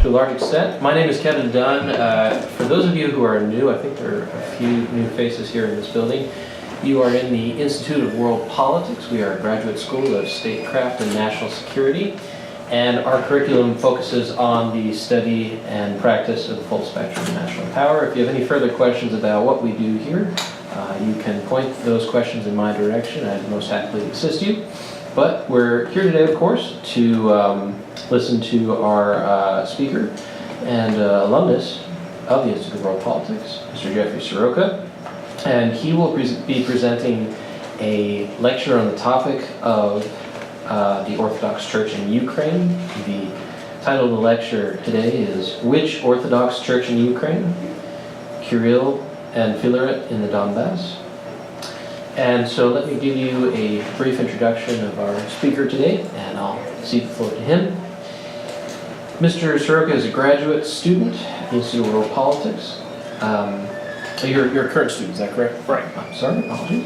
to a large extent. My name is Kevin Dunn. For those of you who are new, I think there are a few new faces here in this building. You are in the Institute of World Politics. We are a graduate school of statecraft and national security, and our curriculum focuses on the study and practice of the full spectrum of national power. If you have any further questions about what we do here, you can point those questions in my direction. I'd most happily assist you. But we're here today, of course, to listen to our speaker and alumnus of the Institute of World Politics, Mr. Geoffrey Seroka. And he will be presenting a lecture on the topic of the Orthodox Church in Ukraine. The title of the lecture today is "Which Orthodox Church in Ukraine? Kirill and Filaret in the Donbas." And so let me give you a brief introduction of our speaker today, and I'll cede the floor to him. Mr. Seroka is a graduate student at the Institute of World Politics. You're a current student, is that correct? Right. I'm sorry, apologies.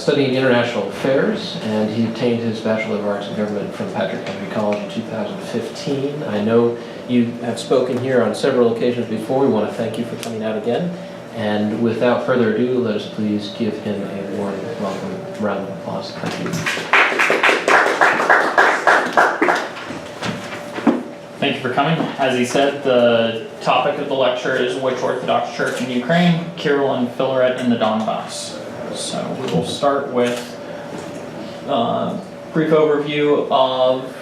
Studying international affairs, and he obtained his Bachelor of Arts in Government from Patriarch Kirill College in 2015. I know you have spoken here on several occasions before. We want to thank you for coming out again. And without further ado, let us please give him a warm welcome round of applause. Thank you. Thank you for coming. As he said, the topic of the lecture is "Which Orthodox Church in Ukraine? Kirill and Filaret in the Donbas." So we will start with a brief overview of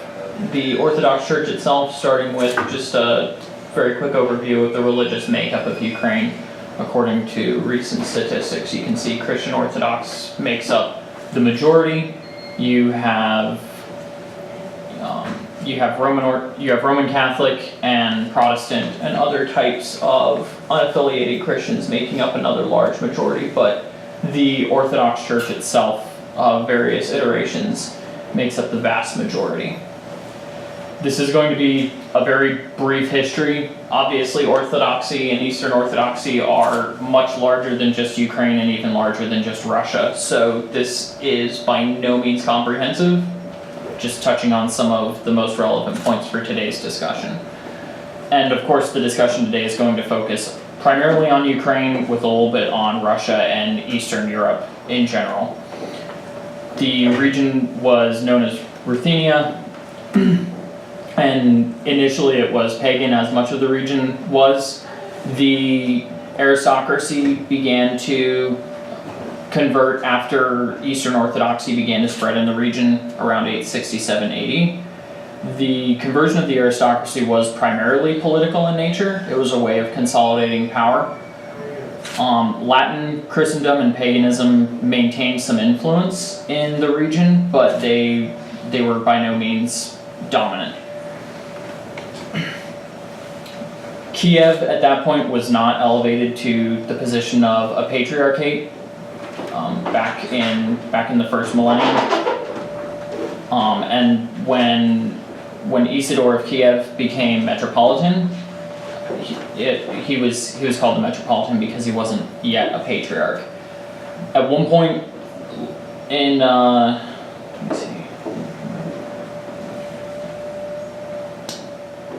the Orthodox Church itself, starting with just a very quick overview of the religious makeup of Ukraine. According to recent statistics, you can see Christian Orthodox makes up the majority. You have Roman Catholic and Protestant and other types of unaffiliated Christians making up another large majority, but the Orthodox Church itself, of various iterations, makes up the vast majority. This is going to be a very brief history. Obviously, Orthodoxy and Eastern Orthodoxy are much larger than just Ukraine and even larger than just Russia, so this is by no means comprehensive, just touching on some of the most relevant points for today's discussion. And of course, the discussion today is going to focus primarily on Ukraine with a little bit on Russia and Eastern Europe in general. The region was known as Ruthenia, and initially it was pagan, as much of the region was. The aristocracy began to convert after Eastern Orthodoxy began to spread in the region around 867 AD. The conversion of the aristocracy was primarily political in nature. It was a way of consolidating power. Latin, Christendom, and paganism maintained some influence in the region, but they were by no means dominant. Kiev at that point was not elevated to the position of a patriarchate back in the first millennium, and when Isidore of Kiev became metropolitan, he was called the metropolitan because he wasn't yet a patriarch. At one point in let's see.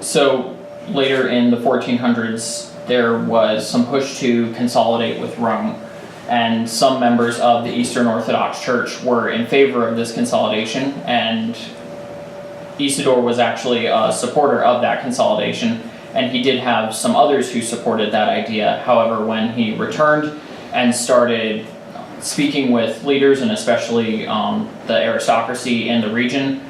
So later in the 1400s, there was some push to consolidate with Rome, and some members of the Eastern Orthodox Church were in favor of this consolidation, and Isidore was actually a supporter of that consolidation, and he did have some others who supported that idea. However, when he returned and started speaking with leaders, and especially the aristocracy in the region,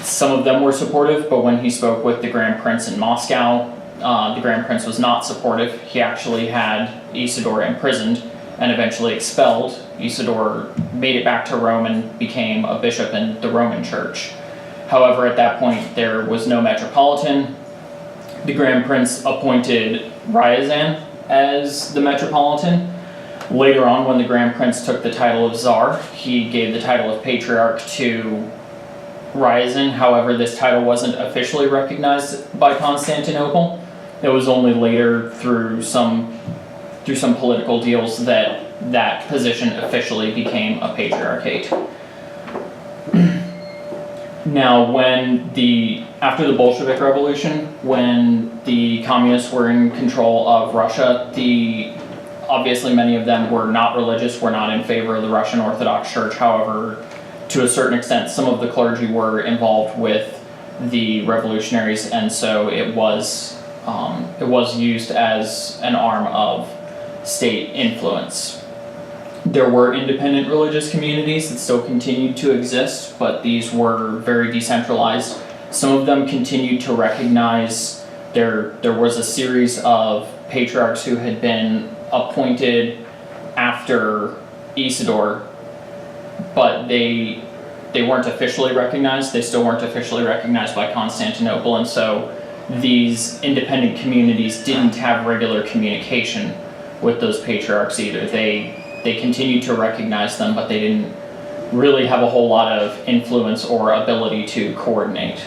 some of them were supportive, but when he spoke with the Grand Prince in Moscow, the Grand Prince was not supportive. He actually had Isidore imprisoned and eventually expelled. Isidore made it back to Rome and became a bishop in the Roman Church. However, at that point, there was no metropolitan. The Grand Prince appointed Ryazan as the metropolitan. Later on, when the Grand Prince took the title of Tsar, he gave the title of Patriarch to Ryazan. However, this title wasn't officially recognized by Constantinople. It was only later through some political deals that position officially became a patriarchate. Now, after the Bolshevik Revolution, when the communists were in control of Russia, obviously many of them were not religious, were not in favor of the Russian Orthodox Church. However, to a certain extent, some of the clergy were involved with the revolutionaries, and so it was used as an arm of state influence. There were independent religious communities that still continued to exist, but these were very decentralized. Some of them continued to recognize there was a series of patriarchs who had been appointed after Isidore, but they weren't officially recognized. They still weren't officially recognized by Constantinople, and so these independent communities didn't have regular communication with those patriarchs either. They continued to recognize them, but they didn't really have a whole lot of influence or ability to coordinate.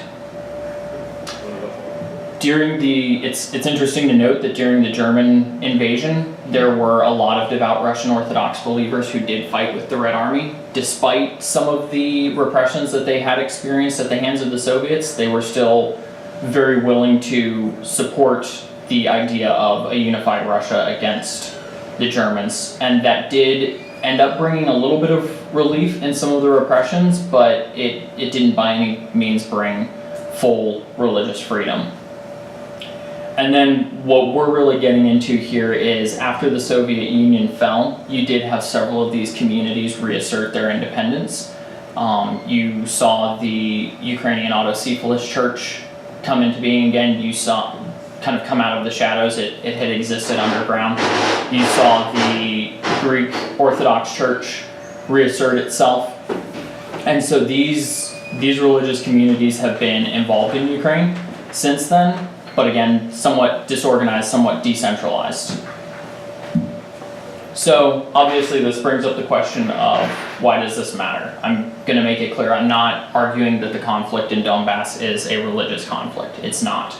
It's interesting to note that during the German invasion, there were a lot of devout Russian Orthodox believers who did fight with the Red Army. Despite some of the repressions that they had experienced at the hands of the Soviets, they were still very willing to support the idea of a unified Russia against the Germans, and that did end up bringing a little bit of relief in some of the repressions, but it didn't by any means bring full religious freedom. And then what we're really getting into here is after the Soviet Union fell, you did have several of these communities reassert their independence. You saw the Ukrainian Autocephalous Church come into being again. You saw kind of come out of the shadows. It had existed underground. You saw the Greek Orthodox Church reassert itself. And so these religious communities have been involved in Ukraine since then, but again, somewhat disorganized, somewhat decentralized. So obviously this brings up the question of why does this matter? I'm going to make it clear, I'm not arguing that the conflict in Donbas is a religious conflict. It's not.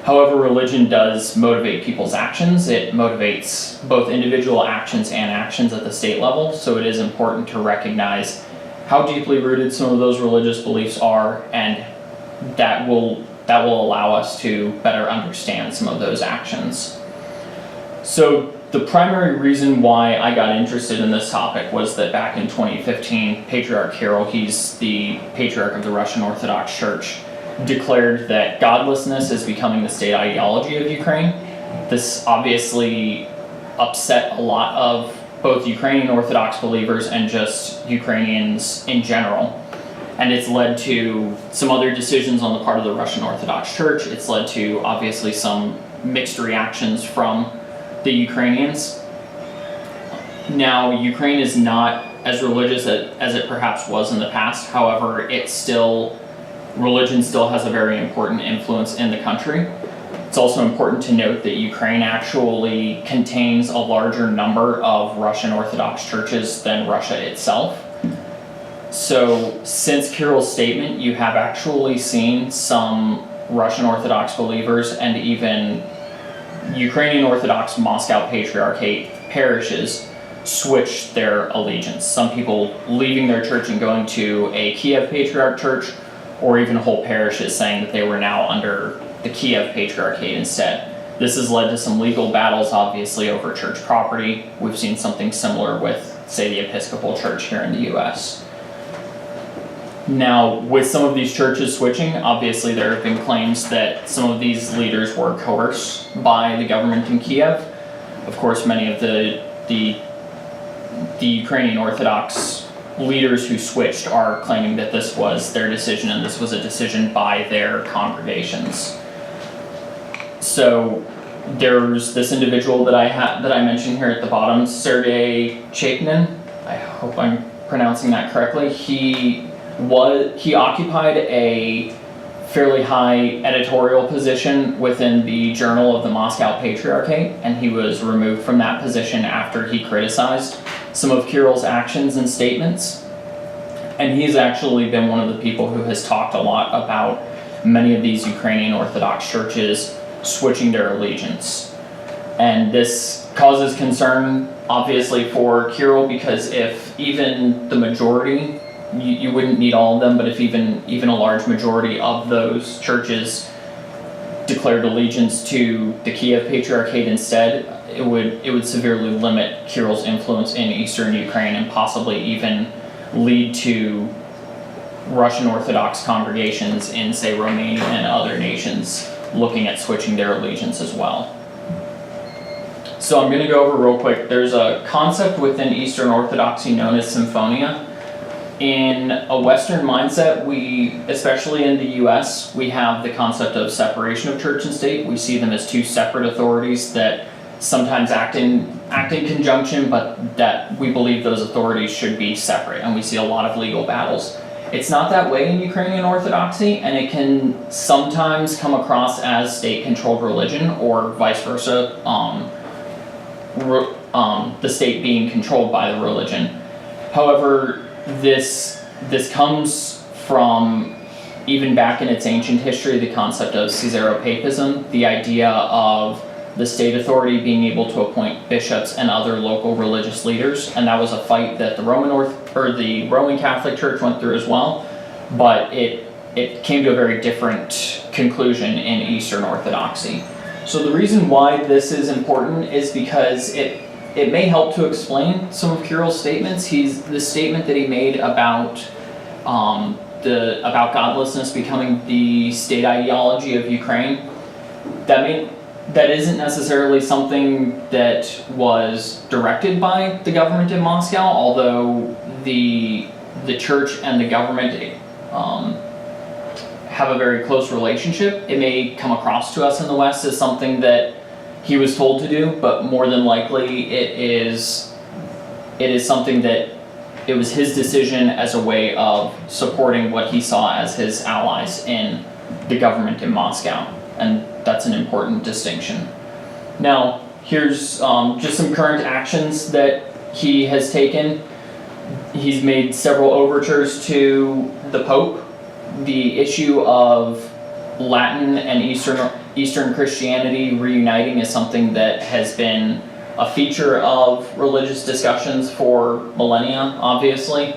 However, religion does motivate people's actions. It motivates both individual actions and actions at the state level, so it is important to recognize how deeply rooted some of those religious beliefs are, and that will allow us to better understand some of those actions. So the primary reason why I got interested in this topic was that back in 2015, Patriarch Kirill, he's the Patriarch of the Russian Orthodox Church, declared that godlessness is becoming the state ideology of Ukraine. This obviously upset a lot of both Ukrainian Orthodox believers and just Ukrainians in general. And it's led to some other decisions on the part of the Russian Orthodox Church. It's led to obviously some mixed reactions from the Ukrainians. Now, Ukraine is not as religious as it perhaps was in the past. However, religion still has a very important influence in the country. It's also important to note that Ukraine actually contains a larger number of Russian Orthodox churches than Russia itself. So since Kirill's statement, you have actually seen some Russian Orthodox believers and even Ukrainian Orthodox Moscow Patriarchate parishes switch their allegiance. Some people leaving their church and going to a Kiev Patriarch church, or even whole parishes saying that they were now under the Kiev Patriarchate instead. This has led to some legal battles, obviously, over church property. We've seen something similar with, say, the Episcopal Church here in the US. Now, with some of these churches switching, obviously there have been claims that some of these leaders were coerced by the government in Kiev. Of course, many of the Ukrainian Orthodox leaders who switched are claiming that this was their decision and this was a decision by their congregations. So there's this individual that I mentioned here at the bottom, Sergei Cheknin. I hope I'm pronouncing that correctly. He occupied a fairly high editorial position within the Journal of the Moscow Patriarchate, and he was removed from that position after he criticized some of Kirill's actions and statements. And he's actually been one of the people who has talked a lot about many of these Ukrainian Orthodox churches switching their allegiance. And this causes concern, obviously, for Kirill, because if even the majority you wouldn't need all of them, but if even a large majority of those churches declared allegiance to the Kiev Patriarchate instead, it would severely limit Kirill's influence in eastern Ukraine and possibly even lead to Russian Orthodox congregations in, say, Romania and other nations looking at switching their allegiance as well. So I'm going to go over real quick. There's a concept within Eastern Orthodoxy known as Symphonia. In a Western mindset, especially in the US, we have the concept of separation of church and state. We see them as two separate authorities that sometimes act in conjunction, but that we believe those authorities should be separate, and we see a lot of legal battles. It's not that way in Ukrainian Orthodoxy, and it can sometimes come across as state-controlled religion, or vice versa, the state being controlled by the religion. However, this comes from, even back in its ancient history, the concept of Caesaropapism, the idea of the state authority being able to appoint bishops and other local religious leaders, and that was a fight that the Roman Catholic Church went through as well, but it came to a very different conclusion in Eastern Orthodoxy. So the reason why this is important is because it may help to explain some of Kirill's statements. The statement that he made about godlessness becoming the state ideology of Ukraine, that isn't necessarily something that was directed by the government in Moscow, although the church and the government have a very close relationship. It may come across to us in the West as something that he was told to do, but more than likely it is something that it was his decision as a way of supporting what he saw as his allies in the government in Moscow, and that's an important distinction. Now, here's just some current actions that he has taken. He's made several overtures to the Pope. The issue of Latin and Eastern Christianity reuniting is something that has been a feature of religious discussions for millennia, obviously.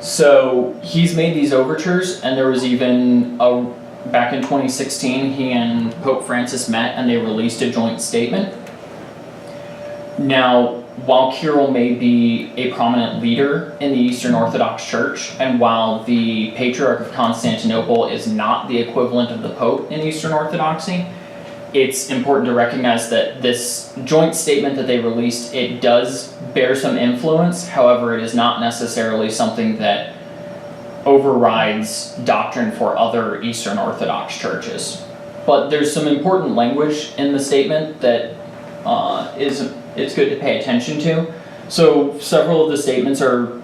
So he's made these overtures, and there was even back in 2016, he and Pope Francis met and they released a joint statement. Now, while Kirill may be a prominent leader in the Eastern Orthodox Church, and while the Patriarch of Constantinople is not the equivalent of the Pope in Eastern Orthodoxy, it's important to recognize that this joint statement that they released, it does bear some influence. However, it is not necessarily something that overrides doctrine for other Eastern Orthodox churches. But there's some important language in the statement that it's good to pay attention to. So several of the statements are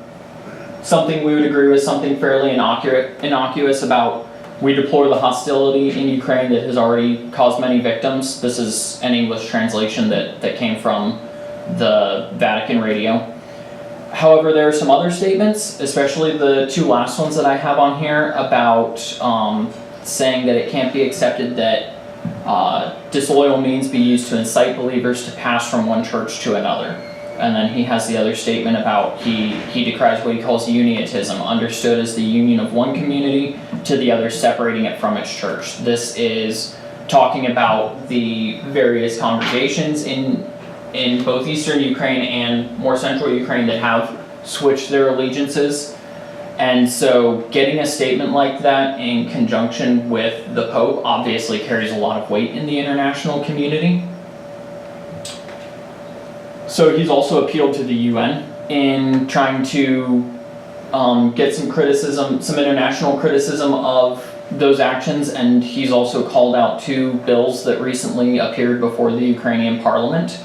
something we would agree with, something fairly innocuous about, we deplore the hostility in Ukraine that has already caused many victims. This is an English translation that came from the Vatican Radio. However, there are some other statements, especially the two last ones that I have on here, about saying that it can't be accepted that disloyal means be used to incite believers to pass from one church to another. And then he has the other statement about he decries what he calls uniotism, understood as the union of one community to the other, separating it from its church. This is talking about the various congregations in both Eastern Ukraine and more central Ukraine that have switched their allegiances. And so getting a statement like that in conjunction with the Pope obviously carries a lot of weight in the international community. So he's also appealed to the UN in trying to get some criticism, some international criticism of those actions, and he's also called out two bills that recently appeared before the Ukrainian parliament.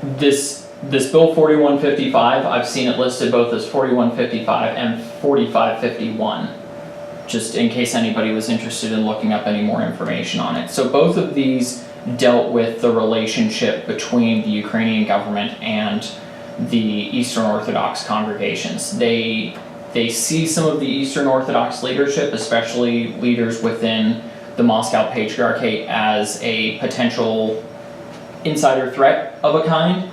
This bill 4155, I've seen it listed both as 4155 and 4551, just in case anybody was interested in looking up any more information on it. So both of these dealt with the relationship between the Ukrainian government and the Eastern Orthodox congregations. They see some of the Eastern Orthodox leadership, especially leaders within the Moscow Patriarchate, as a potential insider threat of a kind.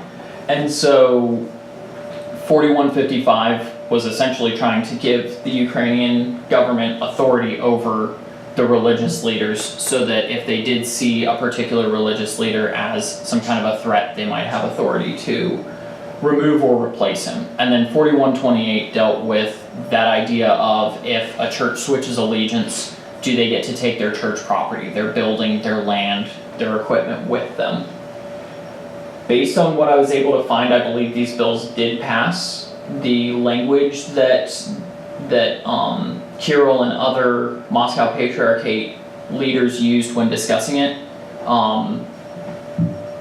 And so 4155 was essentially trying to give the Ukrainian government authority over the religious leaders, so that if they did see a particular religious leader as some kind of a threat, they might have authority to remove or replace him. And then 4128 dealt with that idea of, if a church switches allegiance, do they get to take their church property, their building, their land, their equipment with them? Based on what I was able to find, I believe these bills did pass. The language that Kirill and other Moscow Patriarchate leaders used when discussing it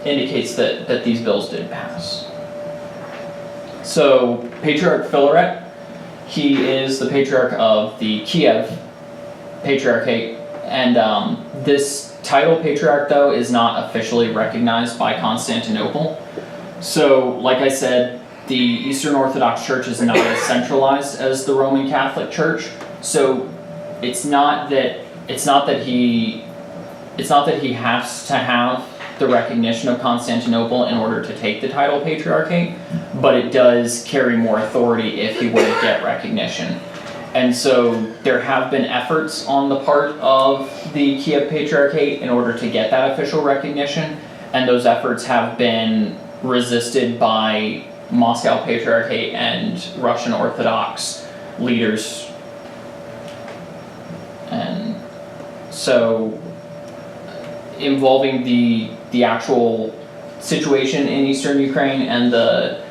indicates that these bills did pass. So Patriarch Filaret, he is the Patriarch of the Kiev Patriarchate, and this title Patriarch, though, is not officially recognized by Constantinople. So, like I said, the Eastern Orthodox Church is not as centralized as the Roman Catholic Church. So it's not that he has to have the recognition of Constantinople in order to take the title Patriarchate, but it does carry more authority if he were to get recognition. And so there have been efforts on the part of the Kiev Patriarchate in order to get that official recognition, and those efforts have been resisted by Moscow Patriarchate and Russian Orthodox leaders. And so, involving the actual situation in eastern Ukraine and the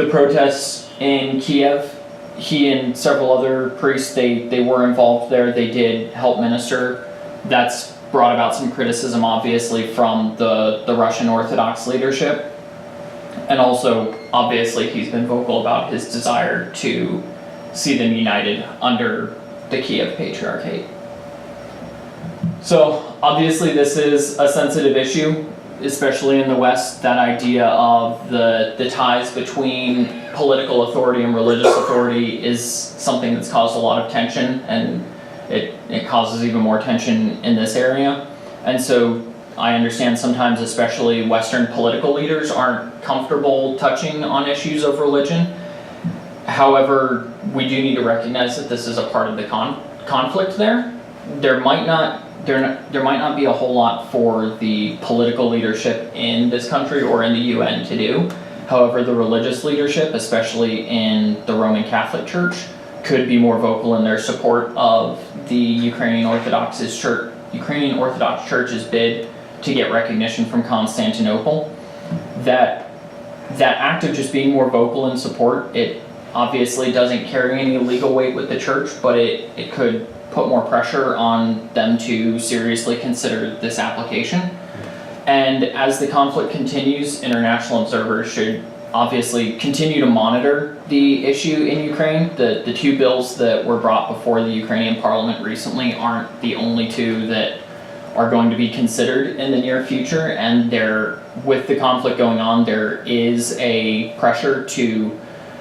protests in Kiev, he and several other priests, they were involved there. They did help minister. That's brought about some criticism, obviously, from the Russian Orthodox leadership. And also, obviously, he's been vocal about his desire to see them united under the Kiev Patriarchate. So, obviously, this is a sensitive issue, especially in the West. That idea of the ties between political authority and religious authority is something that's caused a lot of tension, and it causes even more tension in this area. And so I understand sometimes, especially Western political leaders, aren't comfortable touching on issues of religion. However, we do need to recognize that this is a part of the conflict there. There might not be a whole lot for the political leadership in this country or in the UN to do. However, the religious leadership, especially in the Roman Catholic Church, could be more vocal in their support of the Ukrainian Orthodox Church's bid to get recognition from Constantinople. That act of just being more vocal in support, it obviously doesn't carry any legal weight with the church, but it could put more pressure on them to seriously consider this application. And as the conflict continues, international observers should obviously continue to monitor the issue in Ukraine. The two bills that were brought before the Ukrainian parliament recently aren't the only two that are going to be considered in the near future, and with the conflict going on, there is a pressure to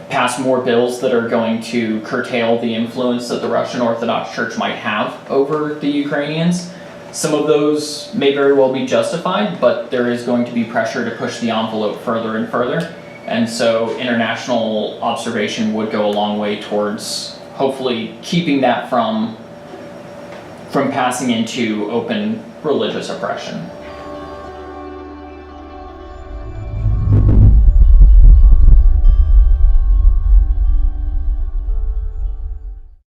pass more bills that are going to curtail the influence that the Russian Orthodox Church might have over the Ukrainians. Some of those may very well be justified, but there is going to be pressure to push the envelope further and further. And so international observation would go a long way towards hopefully keeping that from passing into open religious oppression.